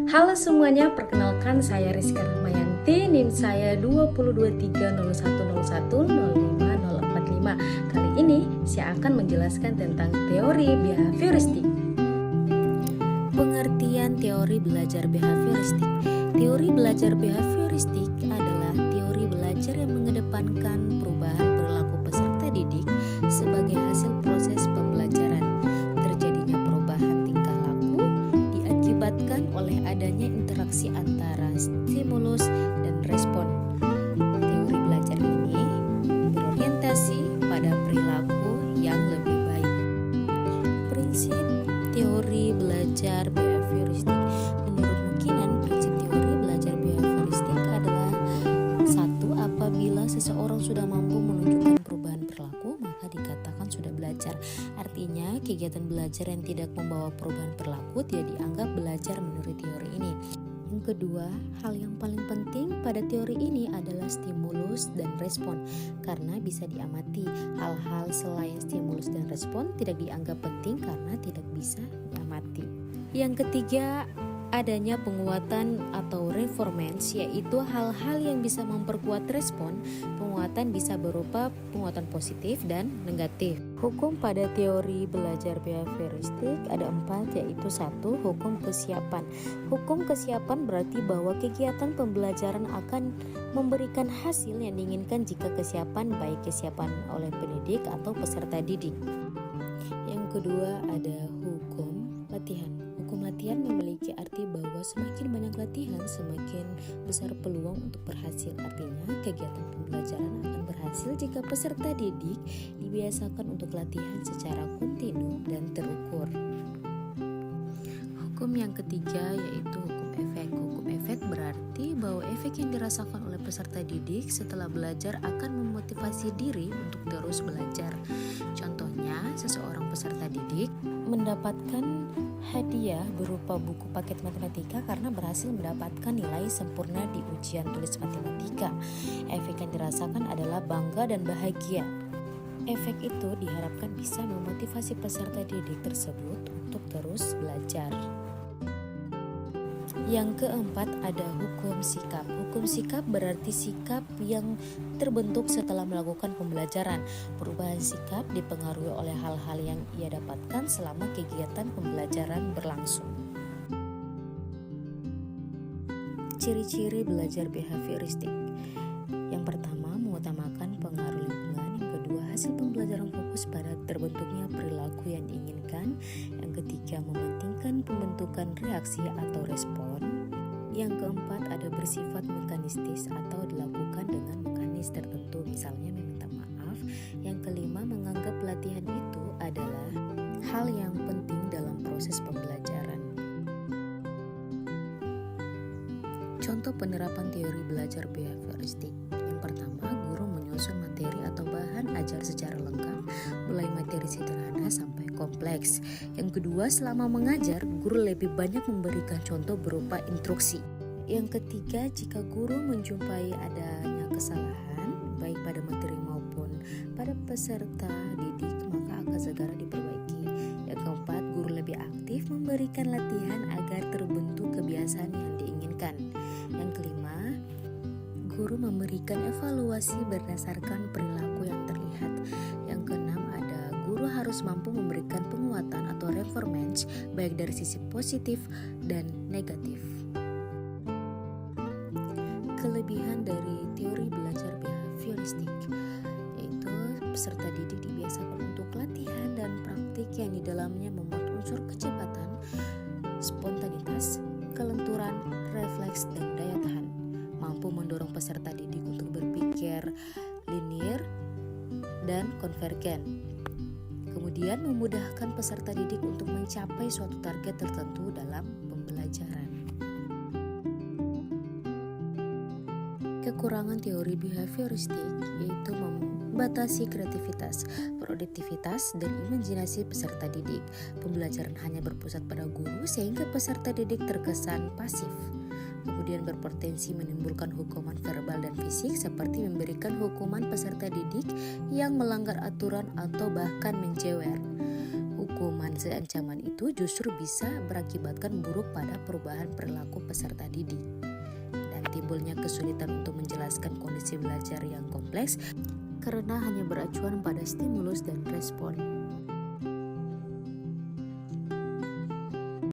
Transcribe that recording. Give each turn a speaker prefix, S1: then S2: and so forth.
S1: Halo semuanya, perkenalkan saya Rizka Rahmayanti, NIM saya 2023010105045. Kali ini saya akan menjelaskan tentang teori behavioristik. Pengertian teori belajar behavioristik. Teori belajar behavioristik adalah teori belajar yang mengedepankan perubahan perilaku peserta didik sebagai hasil proses pembelajaran. Terjadinya perubahan tingkah laku diakibatkan oleh adanya interaksi antara stimulus dan respon. Teori belajar ini berorientasi pada perilaku yang lebih baik. Prinsip teori belajar behavioristik. Menurut McKinnon, prinsip teori belajar behavioristik adalah 1. Apabila seseorang sudah mampu menunjukkan perubahan perilaku, maka dikatakan sudah belajar. Artinya, kegiatan belajar yang tidak membawa perubahan perilaku tidak dianggap belajar menurut teori ini. Yang kedua, hal yang paling penting pada teori ini adalah stimulus dan respon, karena bisa diamati hal-hal selain stimulus dan respon tidak dianggap penting karena tidak bisa diamati. Yang ketiga, adanya penguatan atau reformance, yaitu hal-hal yang bisa memperkuat respon. Penguatan bisa berupa penguatan positif dan negatif. Hukum pada teori belajar behavioristik ada 4, yaitu 1. Hukum kesiapan. Hukum kesiapan berarti bahwa kegiatan pembelajaran akan memberikan hasil yang diinginkan jika kesiapan, baik kesiapan oleh pendidik atau peserta didik. Yang kedua ada hukum latihan. Hukum latihan memiliki arti bahwa semakin banyak latihan, semakin besar peluang untuk berhasil. Artinya, kegiatan pembelajaran akan berhasil jika peserta didik dibiasakan untuk latihan secara kontinu dan terukur. Hukum yang ketiga yaitu hukum efek. Hukum efek berarti bahwa efek yang dirasakan oleh peserta didik setelah belajar akan memotivasi diri untuk terus belajar. Contohnya, seseorang peserta didik mendapatkan hadiah berupa buku paket matematika karena berhasil mendapatkan nilai sempurna di ujian tulis matematika. Efek yang dirasakan adalah bangga dan bahagia. Efek itu diharapkan bisa memotivasi peserta didik tersebut untuk terus belajar. Yang keempat ada hukum sikap. Hukum sikap berarti sikap yang terbentuk setelah melakukan pembelajaran. Perubahan sikap dipengaruhi oleh hal-hal yang ia dapatkan selama kegiatan pembelajaran berlangsung. Ciri-ciri belajar behavioristik. Yang pertama, mengutamakan pengaruh lingkungan. Yang kedua, hasil pembelajaran fokus pada terbentuknya perilaku yang diinginkan. Yang ketiga, mementingkan pembentukan reaksi atau respon. Yang keempat, ada bersifat mekanistis atau dilakukan dengan mekanis tertentu, misalnya meminta maaf. Yang kelima, menganggap latihan itu adalah hal yang penting dalam proses pembelajaran. Contoh penerapan teori belajar behavioristik. Yang pertama, guru menyusun materi atau bahan ajar secara lengkap, mulai materi sederhana sampai kompleks. Yang kedua, selama mengajar, guru lebih banyak memberikan contoh berupa instruksi. Yang ketiga, jika guru menjumpai adanya kesalahan, baik pada materi maupun pada peserta didik, maka akan segera diperbaiki. Yang keempat, guru lebih aktif memberikan latihan agar terbentuk kebiasaan yang diinginkan. Yang kelima, guru memberikan evaluasi berdasarkan perilaku yang terlihat. Yang keenam, ada guru harus mampu memberikan penguatan atau reformance baik dari sisi positif dan negatif. Kelebihan dari teori belajar behavioristik yaitu peserta didik dibiasakan untuk latihan dan praktik yang di dalamnya memuat unsur kecepatan, spontanitas, kelenturan, refleks, dan daya tahan. Mampu mendorong peserta didik untuk berpikir linier dan konvergen. Kemudian memudahkan peserta didik untuk mencapai suatu target tertentu dalam pembelajaran. Kekurangan teori behavioristik yaitu membatasi kreativitas, produktivitas, dan imajinasi peserta didik. Pembelajaran hanya berpusat pada guru sehingga peserta didik terkesan pasif. Kemudian berpotensi menimbulkan hukuman verbal dan fisik seperti memberikan hukuman peserta didik yang melanggar aturan atau bahkan menjewer. Hukuman seancaman itu justru bisa berakibatkan buruk pada perubahan perilaku peserta didik. Dan timbulnya kesulitan untuk menjelaskan kondisi belajar yang kompleks karena hanya beracuan pada stimulus dan respon.